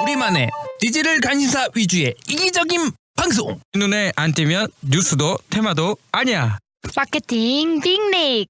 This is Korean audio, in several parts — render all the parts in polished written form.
우리만의 디지털 간신사 위주의 이기적인 방송. 눈에 안 띄면 뉴스도 테마도 아니야. 마케팅 빅릭.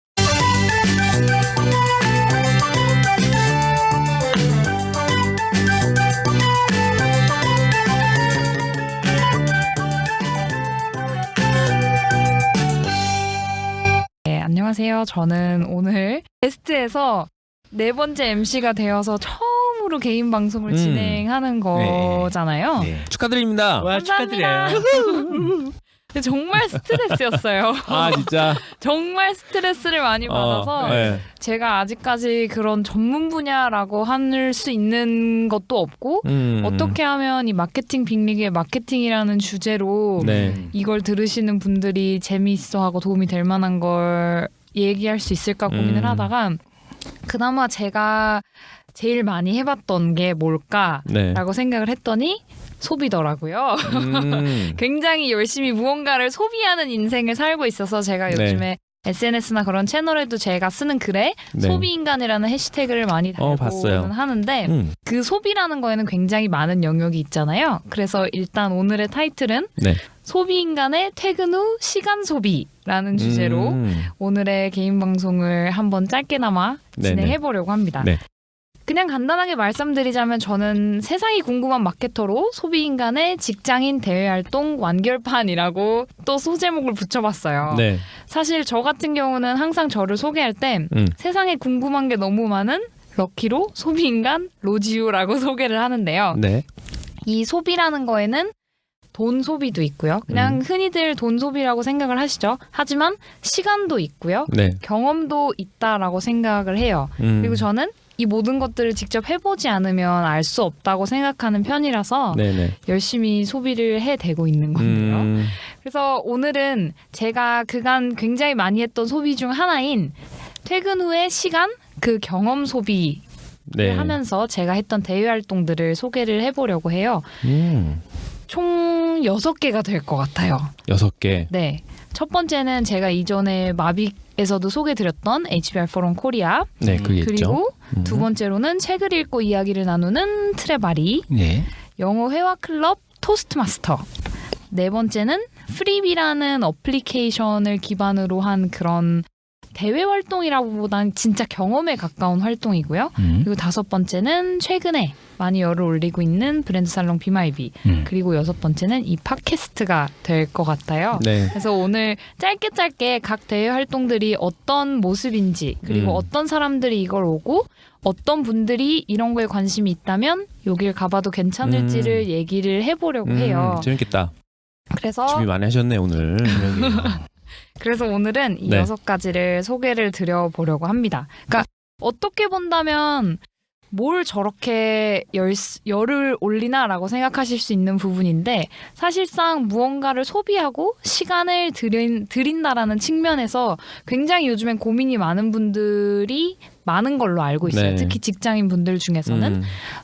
네, 안녕하세요. 저는 오늘 게스트에서 4번째 MC가 되어서 처음으로 개인 방송을 진행하는 거잖아요. 네. 축하드립니다. 와, 감사합니다. 축하드려요. 근데 정말 스트레스였어요. 아, 진짜. 정말 스트레스를 많이 받아서 네. 제가 아직까지 그런 전문 분야라고 할 수 있는 것도 없고 어떻게 하면 이 마케팅 빅리그의 마케팅이라는 주제로 네. 이걸 들으시는 분들이 재미있어하고 도움이 될 만한 걸 얘기할 수 있을까 고민을 하다가 그나마 제가 제일 많이 해봤던 게 뭘까라고 네. 생각을 했더니 소비더라고요. 굉장히 열심히 무언가를 소비하는 인생을 살고 있어서 제가 네. 요즘에 SNS나 그런 채널에도 제가 쓰는 글에 네. 소비인간이라는 해시태그를 많이 봤어요. 달고는 하는데 그 소비라는 거에는 굉장히 많은 영역이 있잖아요. 그래서 일단 오늘의 타이틀은 네. 소비인간의 퇴근 후 시간 소비라는 주제로 오늘의 개인 방송을 한번 짧게나마 네네. 진행해보려고 합니다. 네. 그냥 간단하게 말씀드리자면 저는 세상이 궁금한 마케터로 소비인간의 직장인 대외활동 완결판이라고 또 소제목을 붙여봤어요. 네. 사실 저 같은 경우는 항상 저를 소개할 때 세상에 궁금한 게 너무 많은 럭키로 소비인간 로지우라고 소개를 하는데요. 네. 이 소비라는 거에는 돈 소비도 있고요. 그냥 흔히들 돈 소비라고 생각을 하시죠. 하지만 시간도 있고요. 네. 경험도 있다라고 생각을 해요. 그리고 저는 이 모든 것들을 직접 해보지 않으면 알 수 없다고 생각하는 편이라서 네네. 열심히 소비를 해대고 있는 건데요. 그래서 오늘은 제가 그간 굉장히 많이 했던 소비 중 하나인 퇴근 후의 시간, 그 경험 소비를 네. 하면서 제가 했던 대외 활동들을 소개를 해보려고 해요. 총 6개가 될 것 같아요. 6개. 네. 첫 번째는 제가 이전에 마빅에서도 소개드렸던 HBR 포럼 코리아. 네, 그게 있죠. 그리고 두 번째로는 책을 읽고 이야기를 나누는 트레바리. 네. 영어 회화 클럽 토스트마스터. 네 번째는 프리비라는 어플리케이션을 기반으로 한 그런 대외 활동이라고보다는 진짜 경험에 가까운 활동이고요. 그리고 5번째는 최근에 많이 열을 올리고 있는 브랜드 살롱 비마이비. 그리고 6번째는 이 팟캐스트가 될 것 같아요. 네. 그래서 오늘 짧게 각 대외 활동들이 어떤 모습인지 그리고 어떤 사람들이 이걸 오고 어떤 분들이 이런 거에 관심이 있다면 여길 가봐도 괜찮을지를 얘기를 해보려고 해요. 재밌겠다. 그래서 준비 많이 하셨네, 오늘. 그래서 오늘은 이 네. 6가지를 소개를 드려보려고 합니다. 그러니까 어떻게 본다면 뭘 저렇게 열을 올리나라고 생각하실 수 있는 부분인데 사실상 무언가를 소비하고 시간을 들인다라는 측면에서 굉장히 요즘엔 고민이 많은 분들이 많은 걸로 알고 있어요. 네. 특히 직장인 분들 중에서는.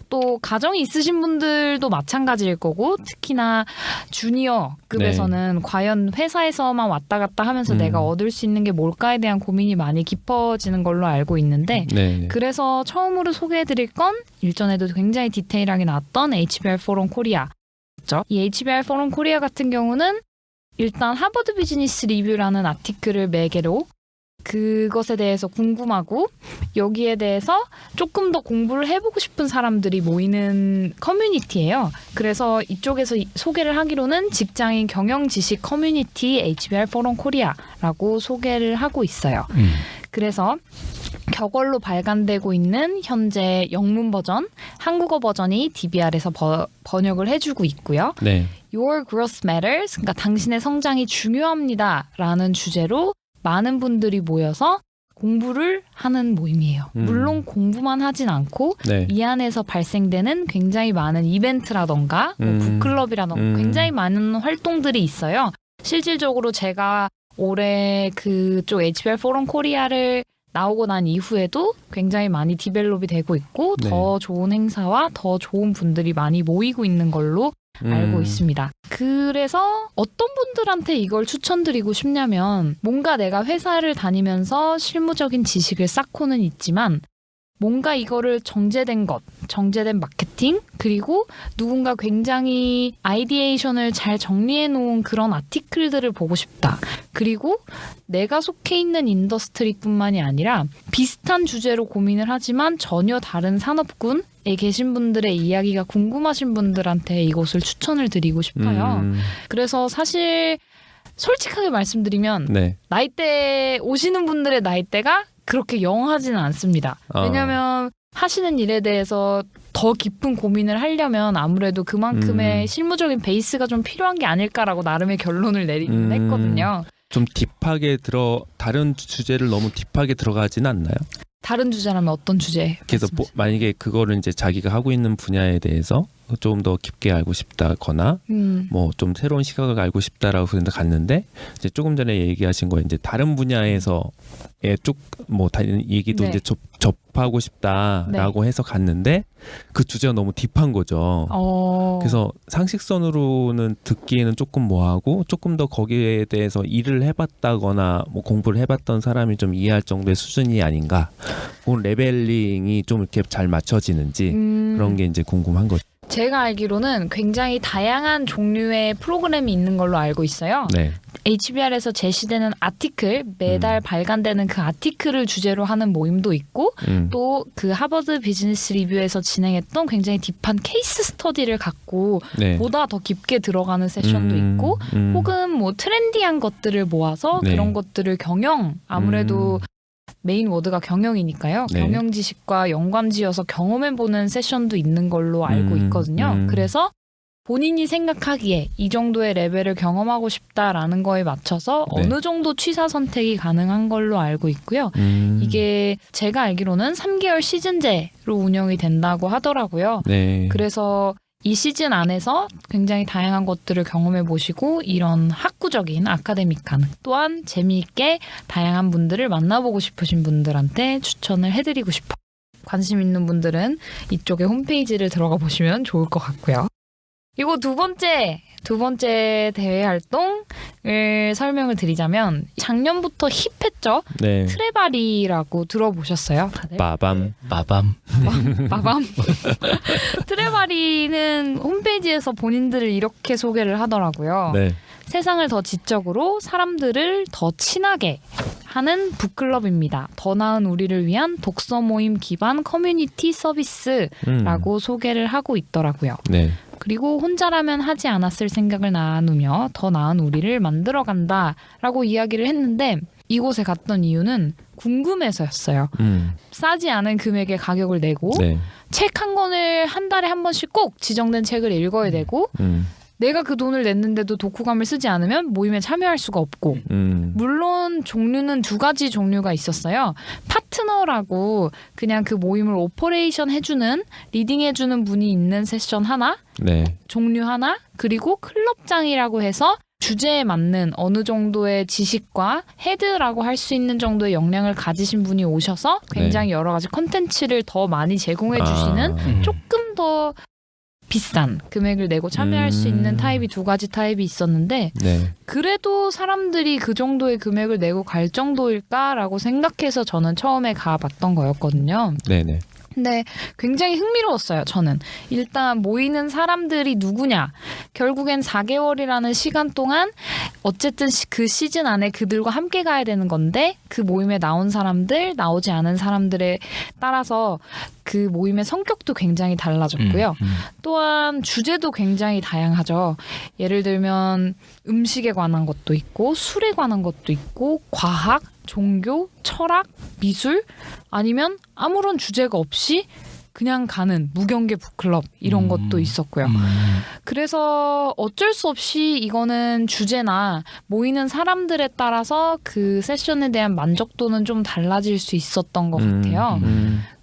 또 가정이 있으신 분들도 마찬가지일 거고 특히나 주니어급에서는 과연 회사에서만 왔다 갔다 하면서 내가 얻을 수 있는 게 뭘까에 대한 고민이 많이 깊어지는 걸로 알고 있는데 네. 그래서 처음으로 소개해드릴 건 일전에도 굉장히 디테일하게 나왔던 HBR 포럼 코리아. 이 HBR 포럼 코리아 같은 경우는 일단 하버드 비즈니스 리뷰라는 아티클을 매개로 그것에 대해서 궁금하고 여기에 대해서 조금 더 공부를 해보고 싶은 사람들이 모이는 커뮤니티예요. 그래서 이쪽에서 소개를 하기로는 직장인 경영 지식 커뮤니티 HBR 포럼 코리아라고 소개를 하고 있어요. 그래서 격언로 발간되고 있는 현재 영문 버전, 한국어 버전이 DBR에서 번역을 해주고 있고요. 네. Your growth matters, 그러니까 당신의 성장이 중요합니다라는 주제로 많은 분들이 모여서 공부를 하는 모임이에요. 물론 공부만 하진 않고 네. 이 안에서 발생되는 굉장히 많은 이벤트라던가 뭐 북클럽이라던가 굉장히 많은 활동들이 있어요. 실질적으로 제가 올해 그쪽 HBR 포럼 코리아를 나오고 난 이후에도 굉장히 많이 디벨롭이 되고 있고 네. 더 좋은 행사와 더 좋은 분들이 많이 모이고 있는 걸로 알고 있습니다. 그래서 어떤 분들한테 이걸 추천드리고 싶냐면 뭔가 내가 회사를 다니면서 실무적인 지식을 쌓고는 있지만 뭔가 이거를 정제된 마케팅, 그리고 누군가 굉장히 아이디에이션을 잘 정리해 놓은 그런 아티클들을 보고 싶다. 그리고 내가 속해 있는 인더스트리뿐만이 아니라 비슷한 주제로 고민을 하지만 전혀 다른 산업군에 계신 분들의 이야기가 궁금하신 분들한테 이곳을 추천을 드리고 싶어요. 그래서 사실 솔직하게 말씀드리면 네. 나이대 오시는 분들의 나이대가 그렇게 영하지는 않습니다. 왜냐하면 하시는 일에 대해서 더 깊은 고민을 하려면 아무래도 그만큼의 실무적인 베이스가 좀 필요한 게 아닐까라고 나름의 결론을 내리긴 했거든요. 좀 딥하게 다른 주제를 너무 딥하게 들어가지는 않나요? 다른 주제라면 어떤 주제? 그래서 만약에 그거를 이제 자기가 하고 있는 분야에 대해서 좀 더 깊게 알고 싶다거나 뭐 좀 새로운 시각을 알고 싶다라고 갔는데 이제 조금 전에 얘기하신 거 이제 다른 분야에서의 뭐 다른 얘기도 네. 이제 접하고 싶다라고 해서 갔는데 그 주제가 너무 딥한 거죠. 그래서 상식선으로는 듣기에는 조금 뭐하고 조금 더 거기에 대해서 일을 해봤다거나 뭐 공부를 해봤던 사람이 좀 이해할 정도의 수준이 아닌가. 그 레벨링이 좀 이렇게 잘 맞춰지는지 그런 게 이제 궁금한 거죠. 제가 알기로는 굉장히 다양한 종류의 프로그램이 있는 걸로 알고 있어요. 네. HBR에서 제시되는 아티클, 매달 발간되는 그 아티클을 주제로 하는 모임도 있고 또 그 하버드 비즈니스 리뷰에서 진행했던 굉장히 딥한 케이스 스터디를 갖고 네. 보다 더 깊게 들어가는 세션도 있고 혹은 뭐 트렌디한 것들을 모아서 네. 그런 것들을 아무래도 메인 워드가 경영이니까요. 네. 경영 지식과 연관지어서 경험해보는 세션도 있는 걸로 알고 있거든요. 그래서 본인이 생각하기에 이 정도의 레벨을 경험하고 싶다라는 거에 맞춰서 네. 어느 정도 취사 선택이 가능한 걸로 알고 있고요. 이게 제가 알기로는 3개월 시즌제로 운영이 된다고 하더라고요. 네. 그래서 이 시즌 안에서 굉장히 다양한 것들을 경험해 보시고 이런 학구적인 아카데믹한 또한 재미있게 다양한 분들을 만나보고 싶으신 분들한테 추천을 해드리고 싶어요. 관심 있는 분들은 이쪽에 홈페이지를 들어가 보시면 좋을 것 같고요. 그리고 두 번째 대회 활동을 설명을 드리자면 작년부터 힙했죠. 네. 트레바리라고 들어보셨어요, 다들? 마밤. 마밤. 트레바리는 홈페이지에서 본인들을 이렇게 소개를 하더라고요. 네. 세상을 더 지적으로 사람들을 더 친하게 하는 북클럽입니다. 더 나은 우리를 위한 독서 모임 기반 커뮤니티 서비스라고 소개를 하고 있더라고요. 네. 그리고 혼자라면 하지 않았을 생각을 나누며 더 나은 우리를 만들어간다라고 이야기를 했는데 이곳에 갔던 이유는 궁금해서였어요. 싸지 않은 금액의 가격을 내고 네. 책 한 권을 한 달에 한 번씩 꼭 지정된 책을 읽어야 되고 내가 그 돈을 냈는데도 독후감을 쓰지 않으면 모임에 참여할 수가 없고 물론 종류는 두 가지 종류가 있었어요. 파트너라고 그냥 그 모임을 오퍼레이션 해주는 리딩 해주는 분이 있는 세션 하나 네. 종류 하나 그리고 클럽장이라고 해서 주제에 맞는 어느 정도의 지식과 헤드라고 할 수 있는 정도의 역량을 가지신 분이 오셔서 굉장히 여러 가지 컨텐츠를 더 많이 제공해 주시는 조금 더 비싼 금액을 내고 참여할 수 있는 타입이 두 가지 타입이 있었는데 네. 그래도 사람들이 그 정도의 금액을 내고 갈 정도일까라고 생각해서 저는 처음에 가봤던 거였거든요. 네네. 근데 굉장히 흥미로웠어요, 저는. 일단 모이는 사람들이 누구냐. 결국엔 4개월이라는 시간 동안 어쨌든 그 시즌 안에 그들과 함께 가야 되는 건데 그 모임에 나온 사람들, 나오지 않은 사람들에 따라서 그 모임의 성격도 굉장히 달라졌고요. 또한 주제도 굉장히 다양하죠. 예를 들면 음식에 관한 것도 있고 술에 관한 것도 있고 과학, 종교, 철학, 미술 아니면 아무런 주제가 없이 그냥 가는 무경계 북클럽 이런 것도 있었고요. 그래서 어쩔 수 없이 이거는 주제나 모이는 사람들에 따라서 그 세션에 대한 만족도는 좀 달라질 수 있었던 것 같아요.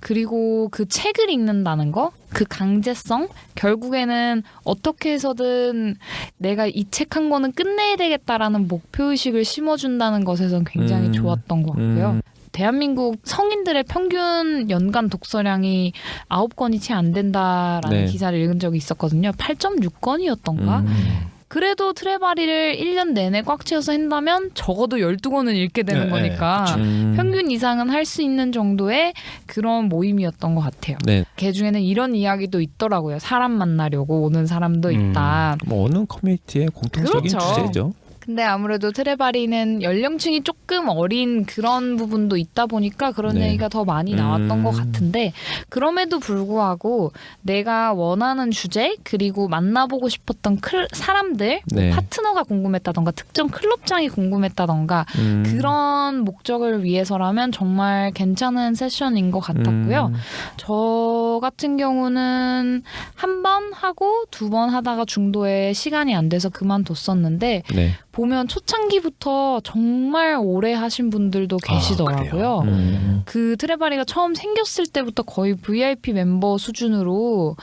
그리고 그 책을 읽는다는 거, 그 강제성, 결국에는 어떻게 해서든 내가 이 책 한 권은 끝내야 되겠다라는 목표의식을 심어준다는 것에선 굉장히 좋았던 것 같고요. 대한민국 성인들의 평균 연간 독서량이 9권이 채 안 된다라는 네. 기사를 읽은 적이 있었거든요. 8.6권이었던가? 그래도 트레바리를 1년 내내 꽉 채워서 한다면 적어도 12권은 읽게 되는 거니까 평균 이상은 할 수 있는 정도의 그런 모임이었던 것 같아요. 네. 걔 중에는 이런 이야기도 있더라고요. 사람 만나려고 오는 사람도 있다. 뭐 어느 커뮤니티의 공통적인 그렇죠. 주제죠. 근데 아무래도 트레바리는 연령층이 조금 어린 그런 부분도 있다 보니까 그런 네. 얘기가 더 많이 나왔던 것 같은데 그럼에도 불구하고 내가 원하는 주제 그리고 만나보고 싶었던 사람들 네. 파트너가 궁금했다던가 특정 클럽장이 궁금했다던가 그런 목적을 위해서라면 정말 괜찮은 세션인 것 같았고요. 저 같은 경우는 한 번 하고 2번 하다가 중도에 시간이 안 돼서 그만뒀었는데 네. 보면 초창기부터 정말 오래 하신 분들도 계시더라고요. 그 트레바리가 처음 생겼을 때부터 거의 VIP 멤버 수준으로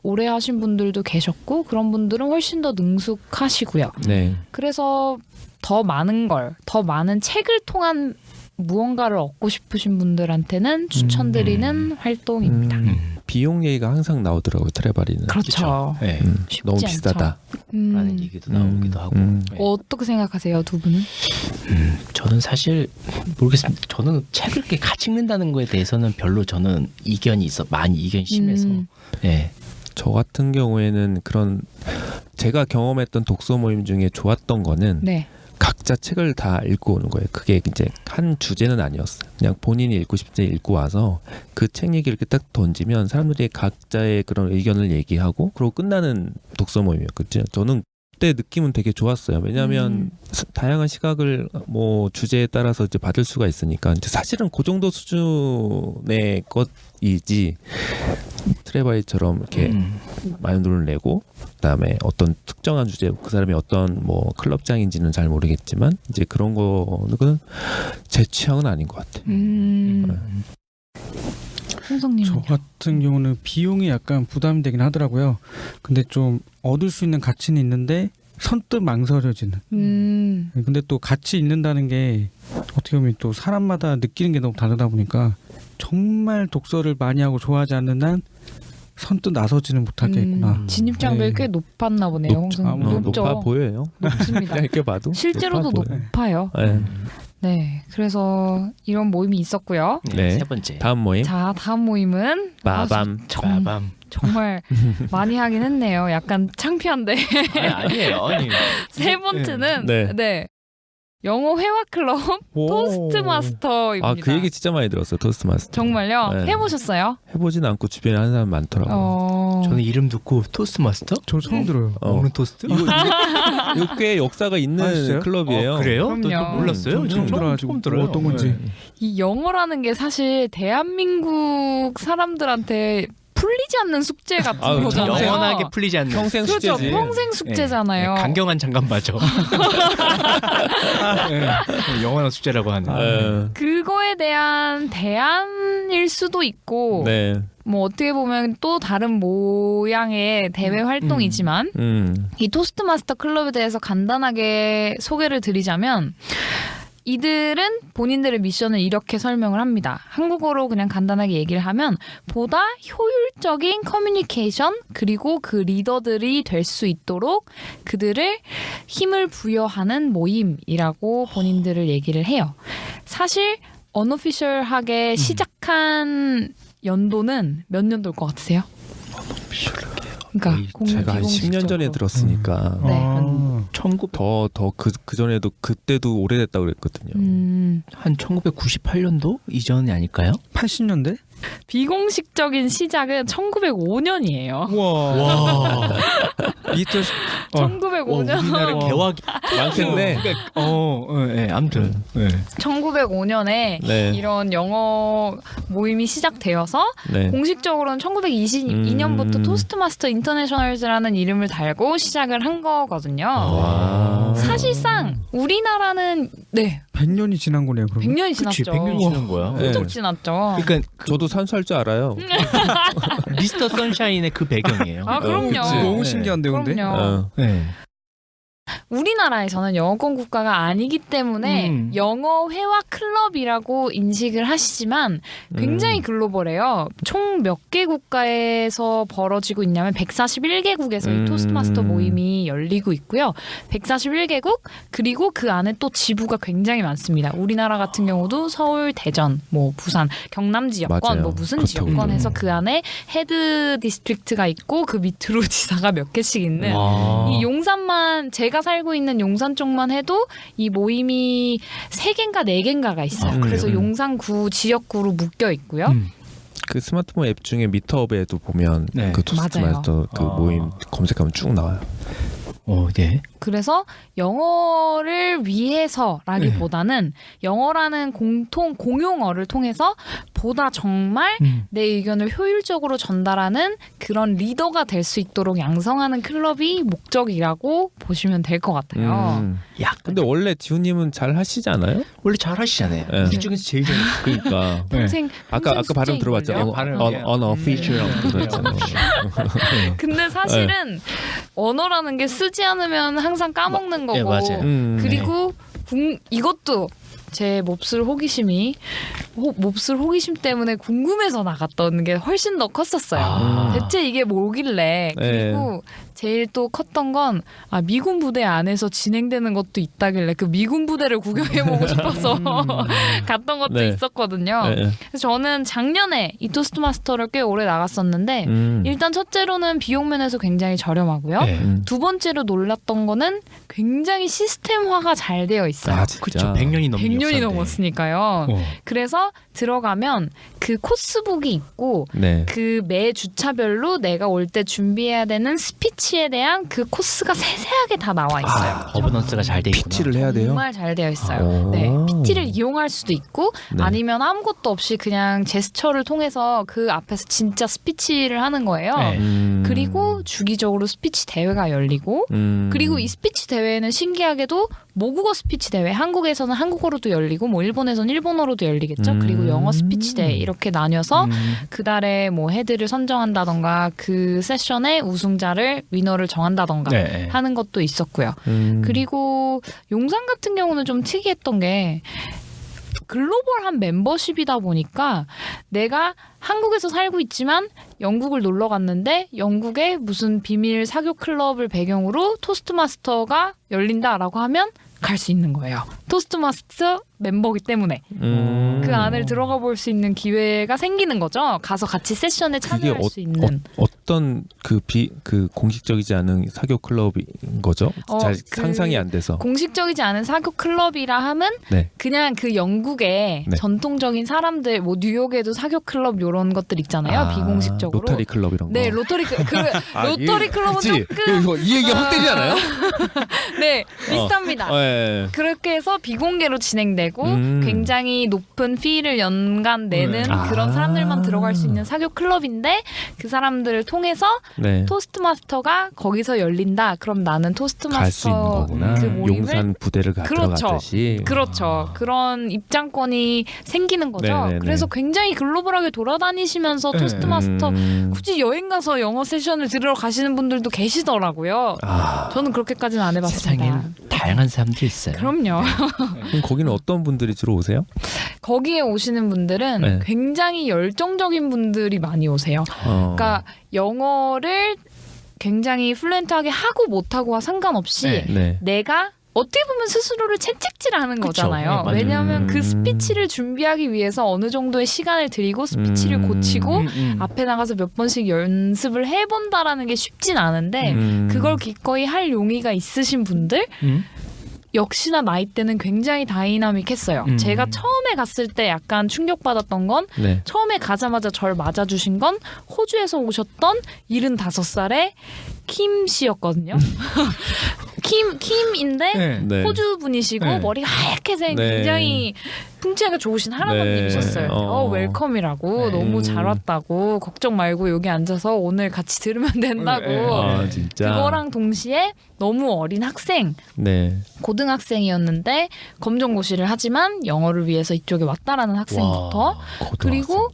오래 하신 분들도 계셨고 그런 분들은 훨씬 더 능숙하시고요. 네. 그래서 더 많은 더 많은 책을 통한 무언가를 얻고 싶으신 분들한테는 추천드리는 활동입니다. 비용 얘기가 항상 나오더라고요. 트레바리는. 그렇죠. 네. 너무 쉽지 비싸다. 라는 얘기도 나오기도 하고. 네. 어떻게 생각하세요, 두 분은? 저는 사실 모르겠습니다. 저는 책을 이렇게 같이 읽는다는 거에 대해서는 별로 저는 많이 이견이 심해서. 네. 저 같은 경우에는 그런 제가 경험했던 독서 모임 중에 좋았던 거는 네. 각자 책을 다 읽고 오는 거예요. 그게 이제 한 주제는 아니었어요. 그냥 본인이 읽고 싶을 때 읽고 와서 그 책 얘기 이렇게 딱 던지면 사람들이 각자의 그런 의견을 얘기하고 그러고 끝나는 독서 모임이었거든요. 저는 그때 느낌은 되게 좋았어요. 왜냐하면 다양한 시각을 뭐 주제에 따라서 이제 받을 수가 있으니까 이제 사실은 그 정도 수준의 것이지 트레바리처럼 이렇게 많은 돈을 내고 그다음에 어떤 특정한 주제 그 사람이 어떤 뭐 클럽장인지는 잘 모르겠지만 이제 그런 거는 제 취향은 아닌 것 같아요. 홍성님. 저 같은 경우는 비용이 약간 부담이 되긴 하더라고요. 근데 좀 얻을 수 있는 가치는 있는데 선뜻 망설여지는. 근데 또 같이 읽는다는 게 어떻게 보면 또 사람마다 느끼는 게 너무 다르다 보니까 정말 독서를 많이 하고 좋아하지 않는 한 선뜻 나서지는 못하겠구나. 진입장벽이 네. 꽤 높았나 보네요. 홍성님. 높아 보여요. 높습니다. 이렇게 봐도 실제로도 높아요. 네. 네, 그래서 이런 모임이 있었고요. 네. 세 번째. 다음 모임. 자, 다음 모임은 빠밤. 빠밤. 정말 많이 하긴 했네요. 약간 창피한데. 아니에요. 아니. 세 번째는 네. 네. 영어 회화 클럽 토스트 마스터입니다. 아, 그 얘기 진짜 많이 들었어요. 토스트 마스터. 정말요? 네. 해보셨어요? 해보진 않고 주변에 하는 사람 많더라고요. 저는 이름 듣고 토스트 마스터? 저 처음 들어요. 먹는 토스트? 이거 꽤 역사가 있는 진짜요? 클럽이에요. 그래요? 그럼요. 또 몰랐어요? 처음 들어가지고 처음 들어요. 어떤 건지. 이 영어라는 게 사실 대한민국 사람들한테 풀리지 않는 숙제 같은 아유, 거잖아요. 영원하게 풀리지 않는. 평생 그렇죠. 숙제지. 평생 숙제잖아요. 네, 강경한 장관바죠. 네, 영원한 숙제라고 하는. 네. 그거에 대한 대안일 수도 있고 네. 뭐 어떻게 보면 또 다른 모양의 대외 활동이지만 이 토스트 마스터 클럽에 대해서 간단하게 소개를 드리자면 이들은 본인들의 미션을 이렇게 설명을 합니다. 한국어로 그냥 간단하게 얘기를 하면 보다 효율적인 커뮤니케이션 그리고 그 리더들이 될 수 있도록 그들을 힘을 부여하는 모임이라고 본인들을 얘기를 해요. 사실 언어피셜하게 시작한 연도는 몇 년도일 것 같으세요? 그러니까 제가 한 10년 전에 들었으니까 네. 아. 1900, 더 그 전에도 그때도 오래됐다 그랬거든요. 한 1998년도 이전이 아닐까요? 80년대? 비공식적인 시작은 1905년이에요. 와. 이때 1905년. 우리나라 개화기 많겠네. 네, 아무튼. 네. 1905년에 네. 이런 영어 모임이 시작되어서 네. 공식적으로는 1922년부터 토스트마스터 인터내셔널즈라는 이름을 달고 시작을 한 거거든요. 와. 사실상 우리나라는 네 100년이 지난 거네요. 그러면. 100년이 그치, 지났죠. 100년 지난 거야. 네. 훌쩍 지났죠. 그러니까 저도 산수할 줄 알아요. 미스터 선샤인의 그 배경이에요. 아 그럼요. 그치. 너무 네. 신기한데 근데. 그럼요. 어. 네. 우리나라에서는 영어권 국가가 아니기 때문에 영어회화 클럽이라고 인식을 하시지만 굉장히 글로벌해요. 총 몇 개 국가에서 벌어지고 있냐면 141개국에서 이 토스트마스터 모임이 열리고 있고요. 141개국 그리고 그 안에 또 지부가 굉장히 많습니다. 우리나라 같은 경우도 서울, 대전, 뭐 부산, 경남 지역권, 맞아요. 뭐 무슨 그쵸, 지역권 해서 그 안에 헤드 디스트릭트가 있고 그 밑으로 지사가 몇 개씩 있는 이 용산만 제가 살고 있는 용산 쪽만 해도 이 모임이 3개인가 4개인가가 있어요. 그래서 용산구 지역구로 묶여 있고요. 그 스마트폰 앱 중에 미터업에도 보면 네. 그 토스트마스터 그 모임 검색하면 쭉 나와요. 네. 그래서 영어를 위해서라기보다는 영어라는 공용어를 통해서 보다 정말 내 의견을 효율적으로 전달하는 그런 리더가 될 수 있도록 양성하는 클럽이 목적이라고 보시면 될 것 같아요. 약간 근데 원래 지훈님은 잘 하시지 않아요? 원래 잘 하시잖아요. 네. 이 중에서 제일 잘. 그러니까 평생 아까 발음 숙제인걸요? 들어봤죠? 발음. unofficial 그랬잖아요. 근데 사실은 언어라는 게 쓰지 않으면 항상 까먹는 거고 네, 맞아요. 그리고 이것도 제 몹쓸 호기심 때문에 궁금해서 나갔던 게 훨씬 더 컸었어요. 대체 이게 뭐길래 그리고 제일 또 컸던 건 미군 부대 안에서 진행되는 것도 있다길래 그 미군 부대를 구경해보고 싶어서 갔던 것도 네. 있었거든요. 네. 그래서 저는 작년에 이 토스트마스터를 꽤 오래 나갔었는데 일단 첫째로는 비용 면에서 굉장히 저렴하고요. 네. 두 번째로 놀랐던 거는 굉장히 시스템화가 잘 되어 있어요. 아 진짜. 그렇죠. 100년이 넘는 100년이 역사인데. 넘었으니까요. 그래서 들어가면 그 코스북이 있고 네. 그 매 주차별로 내가 올 때 준비해야 되는 스피치에 대한 그 코스가 세세하게 다 나와 있어요. 거버넌스가 잘 돼 있구나. PT를 해야 돼요. 정말 잘 되어 있어요. 오. 네, PT를 이용할 수도 있고 네. 아니면 아무것도 없이 그냥 제스처를 통해서 그 앞에서 진짜 스피치를 하는 거예요. 네. 그리고 주기적으로 스피치 대회가 열리고 그리고 이 스피치 대회는 신기하게도 모국어 스피치 대회 한국에서는 한국어로도 열리고 뭐 일본에서는 일본어로도 열리겠죠. 그리고 영어 스피치 대회 이렇게 나뉘어서 그달에 뭐 헤드를 선정한다던가 그 세션의 우승자를 위너를 정한다던가 네. 하는 것도 있었고요. 그리고 용산 같은 경우는 좀 특이했던 게 글로벌한 멤버십이다 보니까 내가 한국에서 살고 있지만 영국을 놀러 갔는데 영국의 무슨 비밀 사교 클럽을 배경으로 토스트마스터가 열린다라고 하면 갈 수 있는 거예요. 토스트마스터 멤버이기 때문에 그 안을 들어가 볼 수 있는 기회가 생기는 거죠. 가서 같이 세션에 참여할 수 있는. 어떤 그 공식적이지 않은 사교 클럽인 거죠? 잘 그 상상이 안 돼서. 공식적이지 않은 사교 클럽이라 하면 네. 그냥 그 영국의 네. 전통적인 사람들 뭐 뉴욕에도 사교 클럽 이런 것들 있잖아요. 비공식적으로. 로터리 클럽 이런 거. 네, 로터리 로터리 클럽은 조금 이 얘기 확 되지 않아요? 네, 비슷합니다. 네. 그렇게 해서 비공개로 진행되고 굉장히 높은 피를 연간 내는 그런 사람들만 들어갈 수 있는 사교 클럽인데 그 사람들을 통해서 네. 토스트마스터가 거기서 열린다. 그럼 나는 갈 수 있는 토스트마스터 거구나. 그 모임을 용산 부대를 그렇죠. 들어갔듯이. 그렇죠. 그런 입장권이 생기는 거죠. 네네네. 그래서 굉장히 글로벌하게 돌아다니시면서 토스트마스터 굳이 여행 가서 영어 세션을 들으러 가시는 분들도 계시더라고요. 저는 그렇게까지는 안 해봤습니다. 세상엔 다양한 사람들이 있어요. 그럼요. 그럼 거기는 어떤 분들이 주로 오세요? 거기에 오시는 분들은 네. 굉장히 열정적인 분들이 많이 오세요. 그러니까 영어를 굉장히 플루엔트하게 하고 못하고와 상관없이 네. 내가 어떻게 보면 스스로를 채찍질하는 그쵸. 거잖아요. 네, 맞아요. 왜냐하면 그 스피치를 준비하기 위해서 어느 정도의 시간을 들이고 스피치를 고치고 앞에 나가서 몇 번씩 연습을 해본다라는 게 쉽진 않은데 그걸 기꺼이 할 용의가 있으신 분들 역시나 나이 때는 굉장히 다이나믹했어요. 제가 처음에 갔을 때 약간 충격받았던 건 네. 처음에 가자마자 절 맞아주신 건 호주에서 오셨던 75살의 킴 씨였거든요. 킴인데 네. 호주 분이시고 네. 머리가 하얗게 생 네. 굉장히 풍채가 좋으신 할아버님이셨어요. 네. 웰컴이라고 네. 너무 잘 왔다고 걱정 말고 여기 앉아서 오늘 같이 들으면 된다고. 네. 아 진짜. 그거랑 동시에 너무 어린 학생, 네. 고등학생이었는데 검정고시를 하지만 영어를 위해서 이쪽에 왔다라는 학생부터 그리고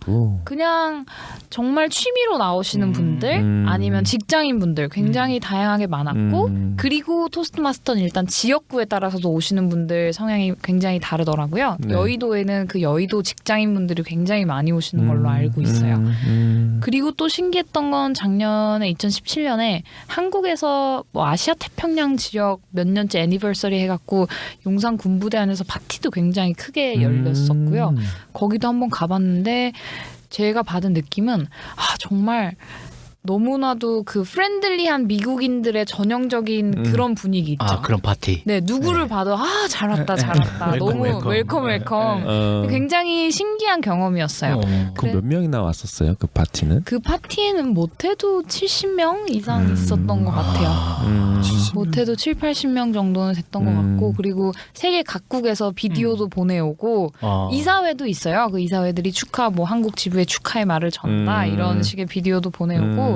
그냥 정말 취미로 나오시는 분들 아니면 직장인 분들 굉장히 다양하게 많았고 그리고 토스트마스터는 일단 지역구에 따라서도 오시는 분들 성향이 굉장히 다르더라고요. 네. 여의도에는 그 여의도 직장인분들이 굉장히 많이 오시는 걸로 알고 있어요. 그리고 또 신기했던 건 작년에 2017년에 한국에서 뭐 아시아 태평양 지역 몇 년째 애니버서리 해갖고 용산 군부대 안에서 파티도 굉장히 크게 열렸었고요. 거기도 한번 가봤는데 제가 받은 느낌은 정말 너무나도 그 프렌들리한 미국인들의 전형적인 그런 분위기 있죠. 그런 파티. 네, 누구를 봐도 잘 왔다 너무 웰컴. 굉장히 신기한 경험이었어요. 그럼 몇 명이나 왔었어요? 그 파티는? 그 파티에는 못해도 70명 이상 있었던 것 같아요. 못해도 7, 80명 정도는 됐던 것 같고, 그리고 세계 각국에서 비디오도 보내오고 이사회도 있어요. 그 이사회들이 한국 지부의 축하의 말을 전다 이런 식의 비디오도 보내오고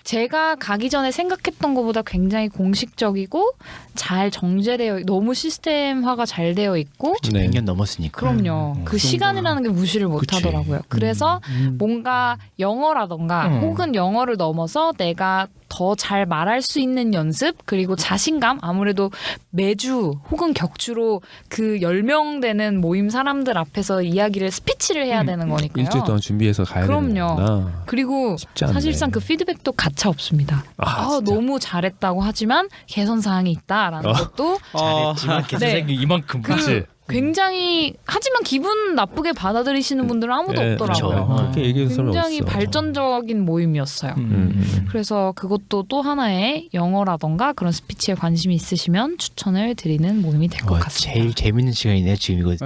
제가 가기 전에 생각했던 것보다 굉장히 공식적이고 잘 정제되어 너무 시스템화가 잘 되어 있고 100년 넘었으니까. 그럼요. 그 시간이라는 게 무시를 못 하더라고요. 그래서 뭔가 영어라던가 혹은 영어를 넘어서 내가 더 잘 말할 수 있는 연습 그리고 자신감 아무래도 매주 혹은 격주로 그 10명 되는 모임 사람들 앞에서 이야기를 스피치를 해야 되는 거니까요. 일주일 동안 준비해서 가야 되는 그럼요. 거구나. 그리고 쉽지 않네. 사실상 그 피드백도 가차 없습니다. 진짜? 너무 잘했다고 하지만 개선 사항이 있다라는 것도 잘했지만 개선생이 이만큼. 굉장히 하지만 기분 나쁘게 받아들이시는 분들은 아무도 없더라고요. 그렇죠. 그렇게 얘기하는 사람이 굉장히 없어. 발전적인 모임이었어요. 그래서 그것도 또 하나의 영어라던가 그런 스피치에 관심이 있으시면 추천을 드리는 모임이 될 것 같습니다. 제일 재밌는 시간이네 지금 이거.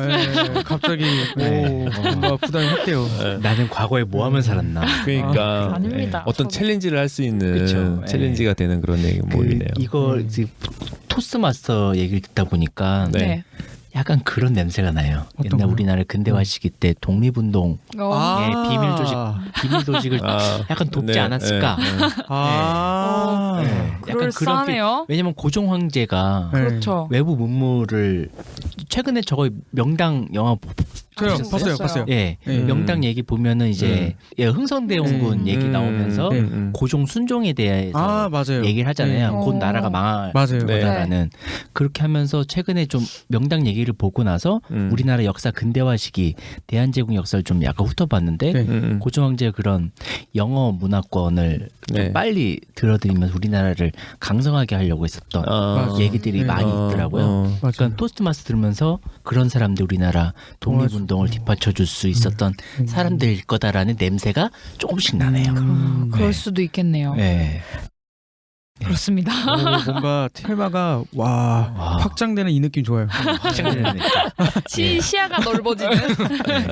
갑자기 네. 뭔가 부담이 확 돼요. 나는 과거에 뭐 하면 살았나. 그러니까 아닙니다. 어떤 저도. 챌린지를 할 수 있는 그쵸. 챌린지가 되는 그런 모임이네요. 이거 토스트마스터 얘기를 듣다 보니까 네. 약간 그런 냄새가 나요. 어떤 옛날 거요? 우리나라 근대화 시기 때 독립운동 비밀 조직을 약간 돕지 네, 않았을까? 네, 네. 약간 그럴싸하네요. 왜냐면 고종 황제가 그렇죠. 외부 문물을 최근에 저거 명당 영화 봤어요. 예, 예. 명당 얘기 보면은 이제 흥선대원군 얘기 나오면서 고종 순종에 대해서 맞아요. 얘기를 하잖아요. 네. 곧 나라가 망할 맞아요. 네. 거다라는. 그렇게 하면서 최근에 좀 명당 얘기를 보고 나서 우리나라 역사 근대화 시기 대한제국 역사를 좀 약간 훑어봤는데 네. 고종 황제의 그런 영어 문화권을 좀 네. 빨리 들어들이면서 우리나라를 강성하게 하려고 했었던 얘기들이 네. 많이 있더라고요. 그러니까 토스트마스 들으면서 그런 사람들 우리나라 독립운동을 뒷받쳐줄 수 있었던 사람들일 거다라는 냄새가 조금씩 나네요. 그럴 네. 수도 있겠네요. 네. 그렇습니다. 뭔가 테마가 확장되는 이 느낌 좋아요. 확장되는 시야가 넓어지는.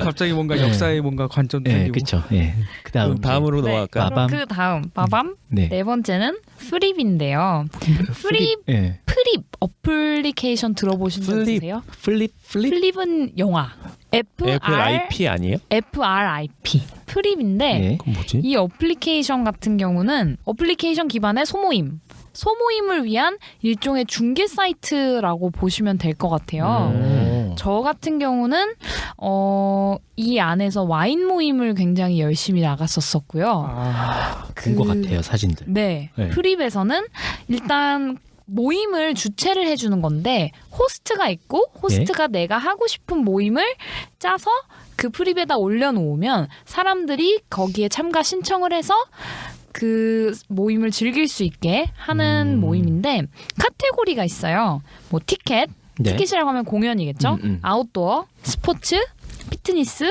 갑자기 뭔가 역사에 뭔가 관점도 네, 생기고. 그렇죠. 예. 그다음 다음으로 네, 넘어갈까? 그럼 그 다음 빠밤 네. 네 번째는 프립인데요. 프립 예. 프립 어플리케이션 들어보신 적 있으세요? 플립 플립은 영화. FRIP 아니에요? FRIP 프립인데 네. 그럼 뭐지? 이 어플리케이션 같은 경우는 어플리케이션 기반의 소모임을 위한 일종의 중개 사이트라고 보시면 될 것 같아요. 저 같은 경우는 이 안에서 와인 모임을 굉장히 열심히 나갔었었고요. 본 것 같아요 사진들. 네, 네. 프립에서는 일단 모임을 주최를 해주는 건데 호스트가 있고 호스트가 내가 하고 싶은 모임을 짜서 그 프립에다 올려놓으면 사람들이 거기에 참가 신청을 해서 그 모임을 즐길 수 있게 하는 모임인데 카테고리가 있어요. 뭐 티켓, 네. 티켓이라고 하면 공연이겠죠. 아웃도어, 스포츠, 피트니스,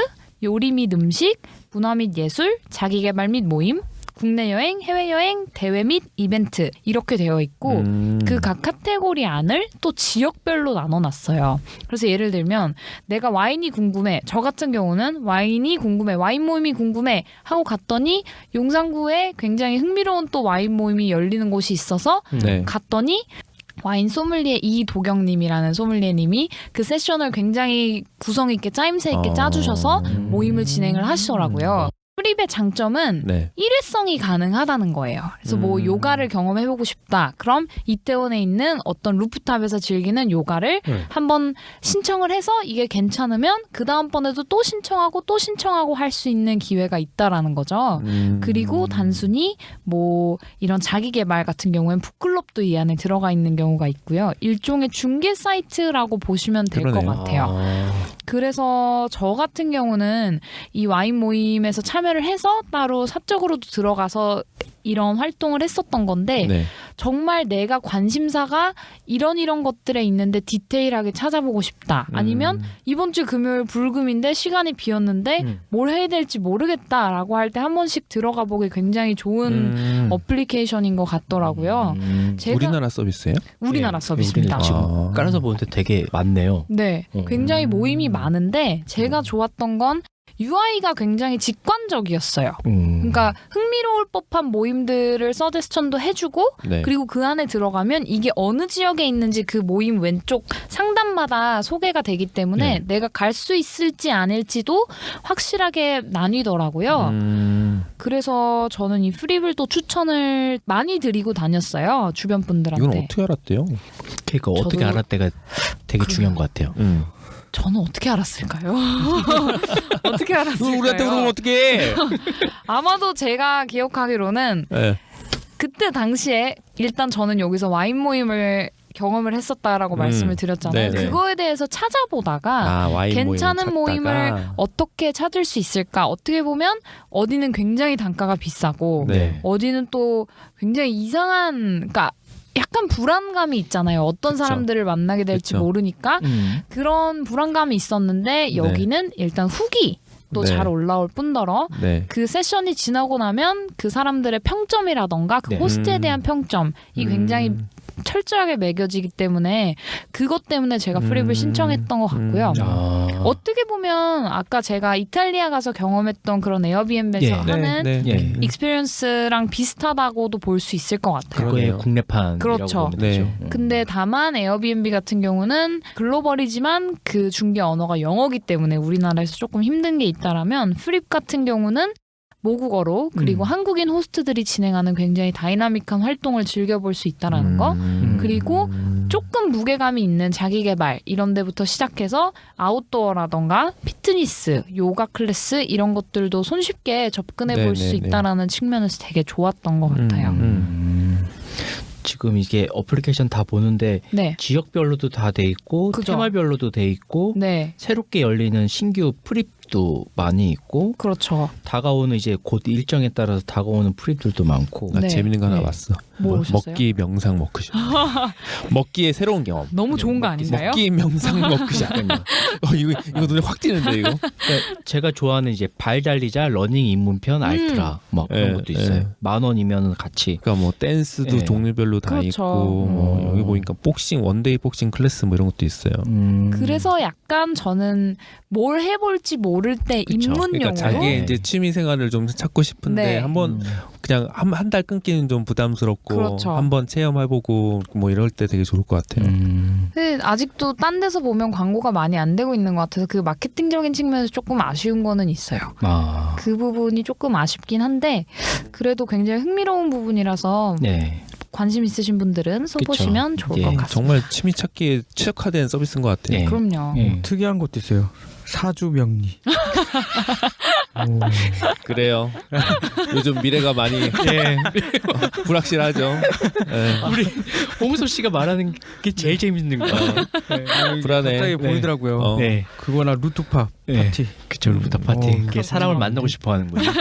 요리 및 음식, 문화 및 예술, 자기개발 및 모임, 국내 여행, 해외여행, 대회 및 이벤트 이렇게 되어 있고 그 각 카테고리 안을 또 지역별로 나눠놨어요. 그래서 예를 들면 내가 와인이 궁금해. 저 같은 경우는 와인이 궁금해. 와인 모임이 궁금해 하고 갔더니 용산구에 굉장히 흥미로운 또 와인 모임이 열리는 곳이 있어서 네. 갔더니 와인 소믈리에 이도경님이라는 소믈리에님이 그 세션을 굉장히 구성 있게 짜임새 있게 짜주셔서 모임을 진행을 하시더라고요. 프립의 장점은 네. 일회성이 가능하다는 거예요. 그래서 뭐 요가를 경험해보고 싶다. 그럼 이태원에 있는 어떤 루프탑에서 즐기는 요가를 한번 신청을 해서 이게 괜찮으면 그 다음번에도 또 신청하고 할 수 있는 기회가 있다라는 거죠. 그리고 단순히 뭐 이런 자기 개발 같은 경우엔 북클럽도 이 안에 들어가 있는 경우가 있고요. 일종의 중개 사이트라고 보시면 될 것 같아요. 그래서 저 같은 경우는 이 와인 모임에서 참여를 해서 따로 사적으로도 들어가서 이런 활동을 했었던 건데 네. 정말 내가 관심사가 이런 것들에 있는데 디테일하게 찾아보고 싶다. 아니면 이번 주 금요일 불금인데 시간이 비었는데 뭘 해야 될지 모르겠다라고 할 때 한 번씩 들어가 보기 굉장히 좋은 어플리케이션인 것 같더라고요. 제가 우리나라 서비스예요? 우리나라 서비스입니다. 지금 깔아서 보는데 되게 많네요. 네, 굉장히 모임이 많은데 제가 좋았던 건 UI가 굉장히 직관적이었어요. 그러니까 흥미로울 법한 모임들을 서제스천도 해주고 네. 그리고 그 안에 들어가면 이게 어느 지역에 있는지 그 모임 왼쪽 상단마다 소개가 되기 때문에 내가 갈 수 있을지 아닐지도 확실하게 나뉘더라고요. 그래서 저는 이 프립을 또 추천을 많이 드리고 다녔어요. 주변 분들한테. 이건 어떻게 알았대요? 그러니까 어떻게 저도- 알았대가 되게 중요한 것 같아요. 저는 어떻게 알았을까요? 어떻게 알았을까요? 우리한테 그러면 어떻게? 아마도 제가 기억하기로는 네. 그때 당시에 일단 저는 여기서 와인 모임을 경험을 했었다라고 말씀을 드렸잖아요. 네네. 그거에 대해서 찾아보다가 와인 괜찮은 모임을 찾다가. 어떻게 찾을 수 있을까? 어떻게 보면 어디는 굉장히 단가가 비싸고 네. 어디는 또 굉장히 이상한 그러니까 약간 불안감이 있잖아요. 어떤 그쵸. 사람들을 만나게 될지 그쵸. 모르니까 그런 불안감이 있었는데 여기는 일단 후기 또 네. 잘 올라올 뿐더러 네. 그 세션이 지나고 나면 그 사람들의 평점이라던가 그 네. 호스트에 대한 평점이 굉장히 철저하게 매겨지기 때문에 그것 때문에 제가 프립을 신청했던 것 같고요. 어떻게 보면 아까 제가 이탈리아 가서 경험했던 그런 에어비앤비에서 예. 하는 네. 예. 익스피리언스랑 비슷하다고도 볼 수 있을 것 같아요. 그거의 그러네요. 국내판이라고 그렇죠. 보면 네. 되죠. 근데 다만 에어비앤비 같은 경우는 글로벌이지만 그 중개 언어가 영어기 때문에 우리나라에서 조금 힘든 게 있다라면 프립 같은 경우는 모국어로 그리고 한국인 호스트들이 진행하는 굉장히 다이나믹한 활동을 즐겨볼 수 있다라는 거 그리고 조금 무게감이 있는 자기 개발 이런 데부터 시작해서 아웃도어라던가 피트니스, 요가 클래스 이런 것들도 손쉽게 접근해 볼 수 네네네. 있다라는 측면에서 되게 좋았던 것 같아요. 지금 이게 어플리케이션 다 보는데 네. 지역별로도 다 돼 있고 그죠. 테마별로도 돼 있고 네. 새롭게 열리는 신규 프립도 많이 있고 그렇죠. 다가오는 이제 곧 일정에 따라서 다가오는 프립들도 많고 나 네. 재밌는 거 하나 네. 봤어. 뭐 오셨어요? 먹기 명상 먹크샷. 먹기의 새로운 경험. 너무 좋은 거 아닌가요? 먹기 명상 먹크샷. 이거 눈에 확 띄는데 이거. 그러니까 제가 좋아하는 이제 발 달리자 러닝 입문편 알트라 뭐 그런 예, 것도 있어요. 예. 10,000원이면 같이 그러니까 뭐 댄스도 네. 종류별로 다 그렇죠. 있고 뭐 여기 보니까 복싱 원데이 복싱 클래스 뭐 이런 것도 있어요. 그래서 약간 저는 뭘 해볼지 모를 때 그쵸. 입문용으로 그러니까 자기의 네. 이제 취미 생활을 좀 찾고 싶은데 네. 한번 그냥 한 달 끊기는 좀 부담스럽고 그렇죠. 한번 체험해보고 뭐 이럴 때 되게 좋을 것 같아요. 근데 아직도 딴 데서 보면 광고가 많이 안 되고 있는 것 같아서 그 마케팅적인 측면에서 조금 아쉬운 거는 있어요. 아, 그 부분이 조금 아쉽긴 한데 그래도 굉장히 흥미로운 부분이라서 네. 관심 있으신 분들은 써보시면 좋을 예. 것 같습니다. 정말 취미 찾기에 최적화된 서비스인 것 같아요. 네. 그럼요. 예. 특이한 것도 있어요. 사주 명리. 오. 그래요. 요즘 미래가 많이 불확실하죠. 예. 우리 홍소 씨가 말하는 게 제일 재밌는 거. 불안해. 갑자기 보이더라고요. 어. 네. 그거나 루트팝 네. 파티. 그쵸, 루프탑 파티. 이게 사람을 그렇구나. 만나고 싶어 하는 거죠.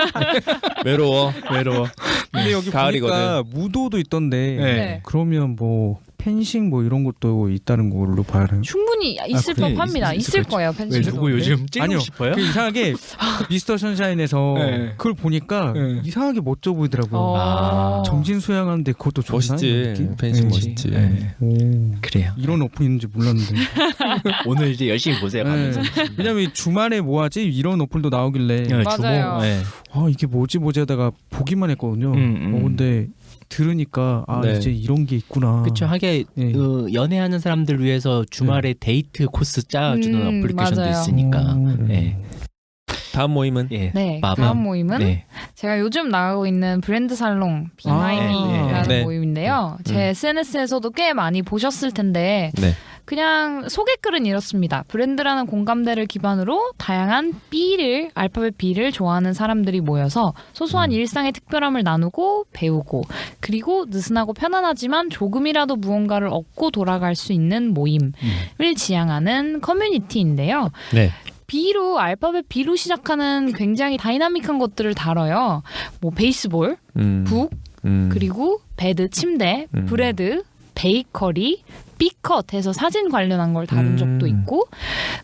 외로워. 외로워. 근데 여기 가을이거든. 보니까 무도도 있던데. 네. 그러면 뭐 펜싱 뭐 이런 것도 있다는 걸로 봐야 하나요? 충분히 있을 그래? 법합니다. 있을 거예요. 왜 펜싱도. 누구 요즘 찌르고 아니요. 싶어요? 그 이상하게 미스터 선샤인에서 네. 그걸 보니까 네. 이상하게 멋져 보이더라고요. 어. 정신 수양하는데 그것도 좋나? 멋있지. 이런 느낌? 펜싱 네. 멋있지. 네. 오. 그래요. 이런 오픈 있는지 몰랐는데. 오늘 이제 열심히 보세요. 가면서. 왜냐면 주말에 뭐하지 이런 오픈도 나오길래 네, 맞아요. 네. 아 이게 뭐지 하다가 보기만 했거든요. 근데 들으니까 아 네. 이제 이런 게 있구나. 그렇죠. 하게 예. 그 연애하는 사람들 위해서 주말에 데이트 코스 짜주는 어플리케이션도 맞아요. 있으니까. 오. 네. 다음 모임은 네, 마밤. 다음 모임은 네. 제가 요즘 나가고 있는 브랜드 살롱 BMIB라는 네. 모임인데요. 제 SNS에서도 꽤 많이 보셨을 텐데 네. 그냥 소개글은 이렇습니다. 브랜드라는 공감대를 기반으로 다양한 B를 알파벳 B를 좋아하는 사람들이 모여서 소소한 일상의 특별함을 나누고 배우고 그리고 느슨하고 편안하지만 조금이라도 무언가를 얻고 돌아갈 수 있는 모임을 지향하는 커뮤니티인데요. 네. B로 알파벳 B로 시작하는 굉장히 다이나믹한 것들을 다뤄요. 뭐 베이스볼, 북, 그리고 베드 침대, 브레드, 베이커리, B컷에서 사진 관련한 걸 다룬 적도 있고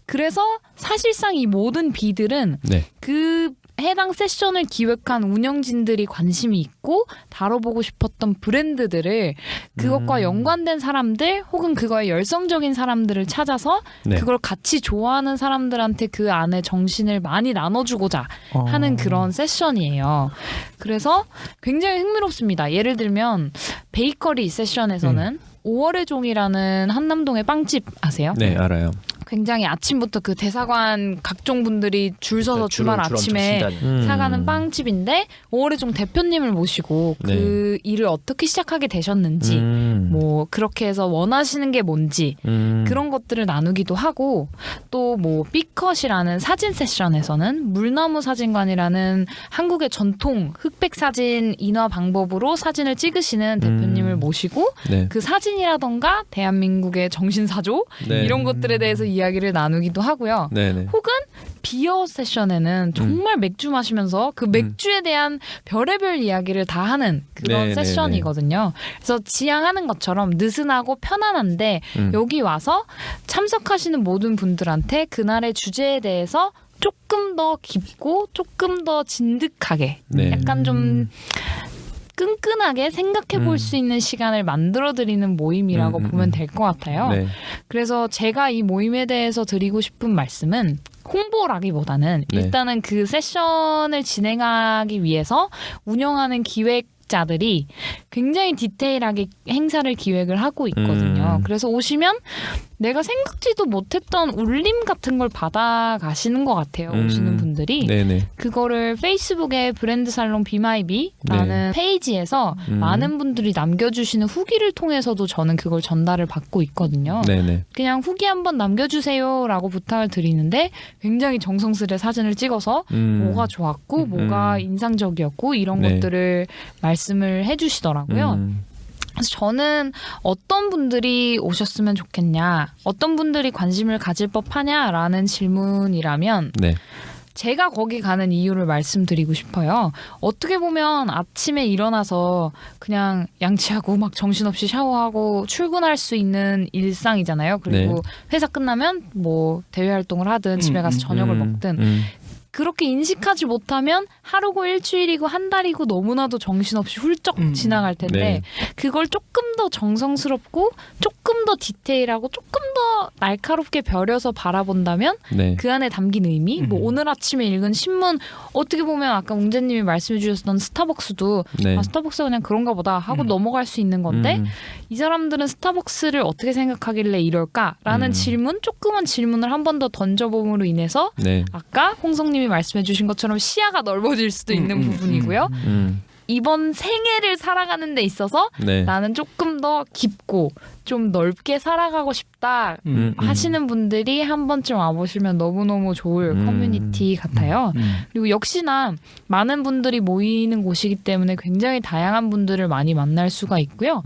그래서 사실상 이 모든 B들은 네. 그 해당 세션을 기획한 운영진들이 관심이 있고 다뤄보고 싶었던 브랜드들을 그것과 연관된 사람들 혹은 그거에 열성적인 사람들을 찾아서 네. 그걸 같이 좋아하는 사람들한테 그 안에 정신을 많이 나눠주고자 하는 그런 세션이에요. 그래서 굉장히 흥미롭습니다. 예를 들면 베이커리 세션에서는 5월의 종이라는 한남동의 빵집 아세요? 네, 알아요. 굉장히 아침부터 그 대사관 각종 분들이 줄 서서 주말 아침에 사가는 빵집인데 5월의 종 대표님을 모시고 그 일을 어떻게 시작하게 되셨는지 뭐 그렇게 해서 원하시는 게 뭔지 그런 것들을 나누기도 하고 또 뭐 B컷이라는 사진 세션에서는 물나무 사진관이라는 한국의 전통 흑백 사진 인화 방법으로 사진을 찍으시는 대표님을 모시고 네. 그 사진이라던가 대한민국의 정신사조 네. 이런 것들에 대해서 이야기를 나누기도 하고요. 네네. 혹은 비어 세션에는 정말 맥주 마시면서 그 맥주에 대한 별의별 이야기를 다 하는 그런 네네네. 세션이거든요. 그래서 지향하는 것처럼 느슨하고 편안한데 여기 와서 참석하시는 모든 분들한테 그날의 주제에 대해서 조금 더 깊고 조금 더 진득하게 네. 약간 좀 끈끈하게 생각해 볼 수 있는 시간을 만들어 드리는 모임이라고 보면 될 것 같아요. 네. 그래서 제가 이 모임에 대해서 드리고 싶은 말씀은 홍보라기보다는 네. 일단은 그 세션을 진행하기 위해서 운영하는 기획자들이 굉장히 디테일하게 행사를 기획을 하고 있거든요. 그래서 오시면 내가 생각지도 못했던 울림 같은 걸 받아가시는 것 같아요. 오시는 분들이. 네네. 그거를 페이스북에 브랜드 살롱 BMIB라는 페이지에서 많은 분들이 남겨주시는 후기를 통해서도 저는 그걸 전달을 받고 있거든요. 네네. 그냥 후기 한번 남겨주세요라고 부탁을 드리는데 굉장히 정성스레 사진을 찍어서 뭐가 좋았고 뭐가 인상적이었고 이런 네. 것들을 말씀을 해주시더라고요. 그래서 저는 어떤 분들이 오셨으면 좋겠냐, 어떤 분들이 관심을 가질 법하냐라는 질문이라면 네. 제가 거기 가는 이유를 말씀드리고 싶어요. 어떻게 보면 아침에 일어나서 그냥 양치하고 막 정신없이 샤워하고 출근할 수 있는 일상이잖아요. 그리고 네. 회사 끝나면 뭐 대외 활동을 하든 집에 가서 저녁을 먹든 그렇게 인식하지 못하면 하루고 일주일이고 한 달이고 너무나도 정신없이 훌쩍 지나갈 텐데 네. 그걸 조금 더 정성스럽고 조금 더 디테일하고 조금 더 날카롭게 벼려서 바라본다면 네. 그 안에 담긴 의미 뭐 오늘 아침에 읽은 신문 어떻게 보면 아까 웅재님이 말씀해 주셨던 스타벅스도 네. 아, 스타벅스가 그냥 그런가 보다 하고 넘어갈 수 있는 건데 이 사람들은 스타벅스를 어떻게 생각하길래 이럴까라는 질문 조그만 질문을 한 번 더 던져봄으로 인해서 네. 아까 홍성님이 말씀해 주신 것처럼 시야가 넓어질 수도 있는 부분이고요. 이번 생애를 살아가는 데 있어서 네. 나는 조금 더 깊고 좀 넓게 살아가고 싶다 하시는 분들이 한 번쯤 와보시면 너무너무 좋을 커뮤니티 같아요. 그리고 역시나 많은 분들이 모이는 곳이기 때문에 굉장히 다양한 분들을 많이 만날 수가 있고요.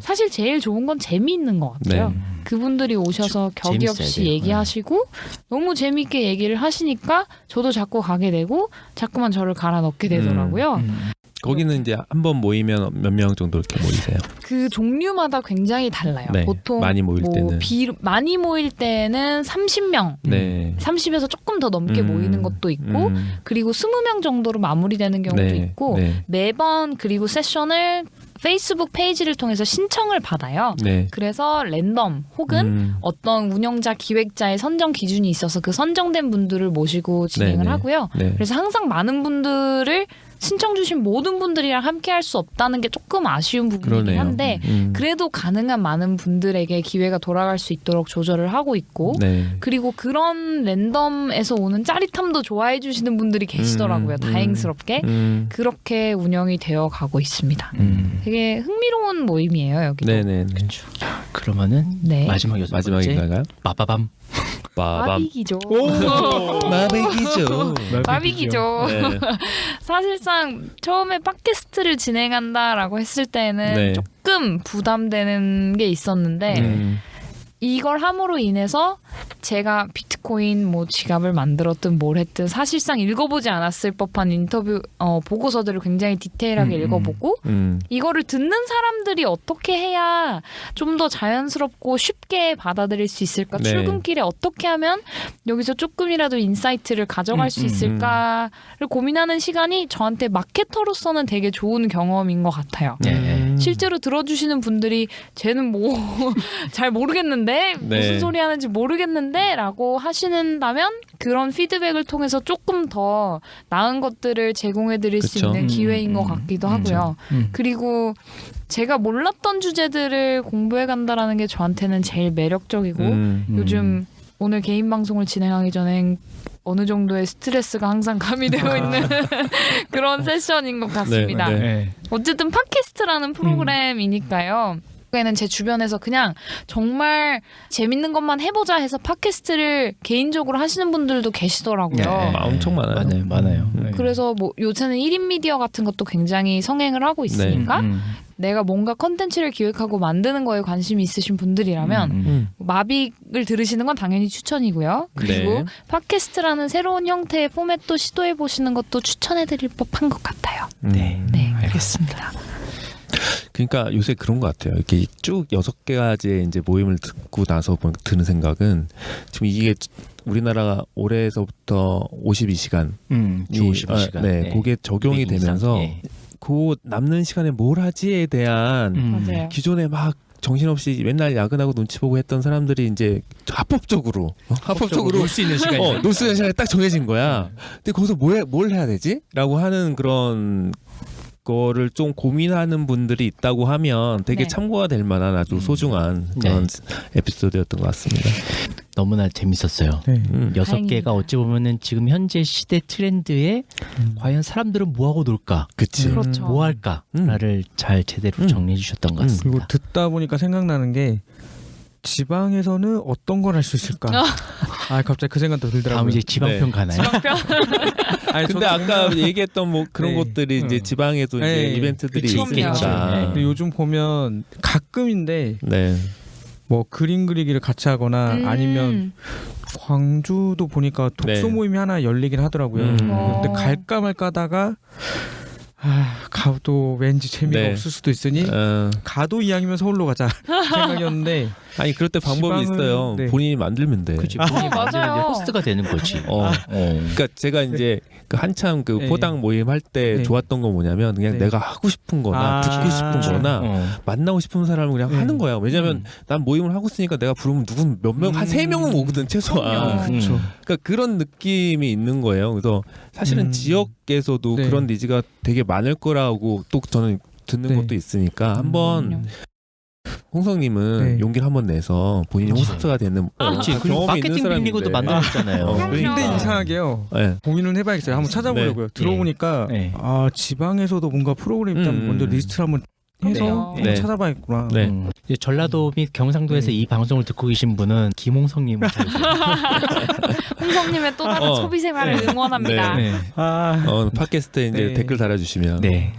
사실 제일 좋은 건 재미있는 것 같아요. 네. 그분들이 오셔서 격이 없이 재밌어야 돼요. 얘기하시고 너무 재미있게 얘기를 하시니까 저도 자꾸 가게 되고 자꾸만 저를 갈아 넣게 되더라고요. 거기는 이제 한 번 모이면 몇 명 정도 이렇게 모이세요? 그 종류마다 굉장히 달라요. 네, 보통 많이 모일 때는. 많이 모일 때는 30명, 네. 30에서 조금 더 넘게 모이는 것도 있고 그리고 20명 정도로 마무리되는 경우도 네, 있고 네. 매번 그리고 세션을 페이스북 페이지를 통해서 신청을 받아요. 네. 그래서 랜덤 혹은 어떤 운영자 기획자의 선정 기준이 있어서 그 선정된 분들을 모시고 진행을 네네. 하고요. 네. 그래서 항상 많은 분들을 신청 주신 모든 분들이랑 함께 할 수 없다는 게 조금 아쉬운 부분이긴 그러네요. 한데 그래도 가능한 많은 분들에게 기회가 돌아갈 수 있도록 조절을 하고 있고 네. 그리고 그런 랜덤에서 오는 짜릿함도 좋아해 주시는 분들이 계시더라고요. 다행스럽게 그렇게 운영이 되어 가고 있습니다. 되게 흥미로운 모임이에요. 여기도. 네네. 그러면은 네. 마지막 여섯 번째 마지막인가요? 빠바밤. 빠밤. 마비기죠. 마비기죠. 마비기죠. 네. 사실상 처음에 팟캐스트를 진행한다라고 했을 때는 네. 조금 부담되는 게 있었는데 이걸 함으로 인해서 제가 비트코인 뭐 지갑을 만들었든 뭘 했든 사실상 읽어보지 않았을 법한 인터뷰 보고서들을 굉장히 디테일하게 읽어보고 이거를 듣는 사람들이 어떻게 해야 좀 더 자연스럽고 쉽게 받아들일 수 있을까? 네. 출근길에 어떻게 하면 여기서 조금이라도 인사이트를 가져갈 수 있을까를 고민하는 시간이 저한테 마케터로서는 되게 좋은 경험인 것 같아요. 실제로 들어주시는 분들이 쟤는 뭐 잘 모르겠는데 네. 무슨 소리 하는지 모르겠는데 라고 하시는다면 그런 피드백을 통해서 조금 더 나은 것들을 제공해 드릴 수 그쵸. 있는 기회인 것 같기도 하고요. 그리고 제가 몰랐던 주제들을 공부해 간다라는 게 저한테는 제일 매력적이고 요즘 오늘 개인 방송을 진행하기 전엔 어느 정도의 스트레스가 항상 가미되어 있는 그런 세션인 것 같습니다. 네. 어쨌든 팟캐스트라는 프로그램이니까요. 에는 제 주변에서 그냥 정말 재밌는 것만 해보자 해서 팟캐스트를 개인적으로 하시는 분들도 계시더라고요. 엄청 많아요. 많아요. 그래서 뭐 요새는 1인 미디어 같은 것도 굉장히 성행을 하고 있으니까 내가 뭔가 컨텐츠를 기획하고 만드는 거에 관심이 있으신 분들이라면 마빅을 들으시는 건 당연히 추천이고요. 그리고 네. 팟캐스트라는 새로운 형태의 포맷도 시도해 보시는 것도 추천해드릴 법한 것 같아요. 네. 알겠습니다. 그러니까 요새 그런 것 같아요. 이렇게 쭉 6가지의 이제 모임을 듣고 나서 드는 생각은 지금 이게 우리나라가 올해서부터 52시간 주 52시간. 네, 그게 적용이 되면서 그 남는 시간에 뭘 하지에 대한 맞아요. 기존에 막 정신없이 맨날 야근하고 눈치 보고 했던 사람들이 이제 합법적으로 놀 수 있는 시간이 놀 수 있는 시간이 딱 정해진 거야. 근데 거기서 뭘 해야 되지? 라고 하는 그런 거를 좀 고민하는 분들이 있다고 하면 되게 네. 참고가 될 만한 아주 소중한 그런 에피소드였던 것 같습니다. 너무나 재밌었어요. 네. 6개가 어찌 보면은 지금 현재 시대 트렌드에 과연 사람들은 뭐 하고 놀까? 그치. 그렇죠. 뭐 할까를 잘 제대로 정리해 주셨던 것 같습니다. 그리고 듣다 보니까 생각나는 게 지방에서는 어떤 걸 할 수 있을까? 갑자기 그 생각도 들더라고요. 다음 이제 지방편 가나요? 아니, 근데 아까 얘기했던 뭐 그런 네. 것들이 이제 지방에도 이제 네. 이벤트들이 그치, 있으니까. 그럼요. 근데 요즘 보면 가끔인데 네. 뭐 그림 그리기를 같이 하거나 아니면 광주도 보니까 독서 네. 모임이 하나 열리긴 하더라고요. 근데 갈까 말까 하다가 가도 왠지 재미가 네. 없을 수도 있으니 가도 이왕이면 서울로 가자 생각이었는데 아니 그럴 때 방법이 지방은, 있어요. 네. 본인이 만들면 돼. 그치, 본인이 만드는 맞아요. 호스트가 되는 거지. 그러니까 제가 이제 그 한참 그 네. 포당 모임 할 때 네. 좋았던 건 뭐냐면 그냥 네. 내가 하고 싶은 거나 듣고 싶은 거나 만나고 싶은 사람을 그냥 네. 하는 거야. 왜냐면 난 모임을 하고 있으니까 내가 부르면 누군 몇 명 한 3명은 오거든 최소한. 그렇죠. 그러니까 그런 느낌이 있는 거예요. 그래서 사실은 지역에서도 네. 그런 니즈가 되게 많을 거라고 또 저는 듣는 네. 것도 있으니까 한번 홍성님은 네. 용기를 한번 내서 본인이 그치. 호스트가 되는 그렇지. 그리고 경험이 있는 마케팅 사람인데. 빅리그도 만들었잖아요. 그러니까. 근데 이상하게요. 네. 고민을 해봐야겠어요. 한번 찾아보려고요. 들어보니까 네. 지방에서도 뭔가 프로그램 일단 먼저 리스트를 한번 해서 네. 찾아봐야겠구나. 네. 이제 전라도 및 경상도에서 이 방송을 듣고 계신 분은 김홍성님을 잘 홍성님의 또 다른 소비 생활을 응원합니다. 네. 팟캐스트에 이제 네. 댓글 달아주시면. 네.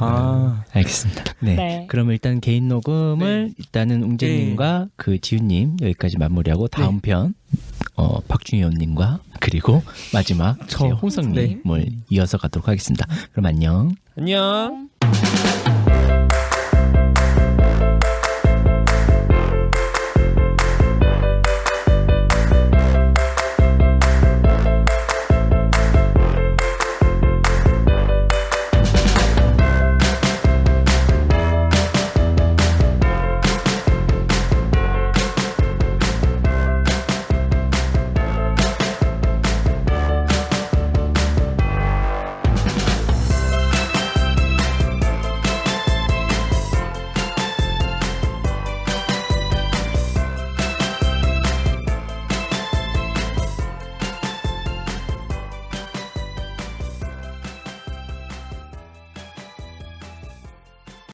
알겠습니다. 네. 네. 그럼 일단 개인 녹음을 일단은 웅재님과 그 지훈님 여기까지 마무리하고 다음 편 박준희원님과 그리고 마지막 저 홍성님을 이어서 가도록 하겠습니다. 그럼 안녕. 안녕. 네.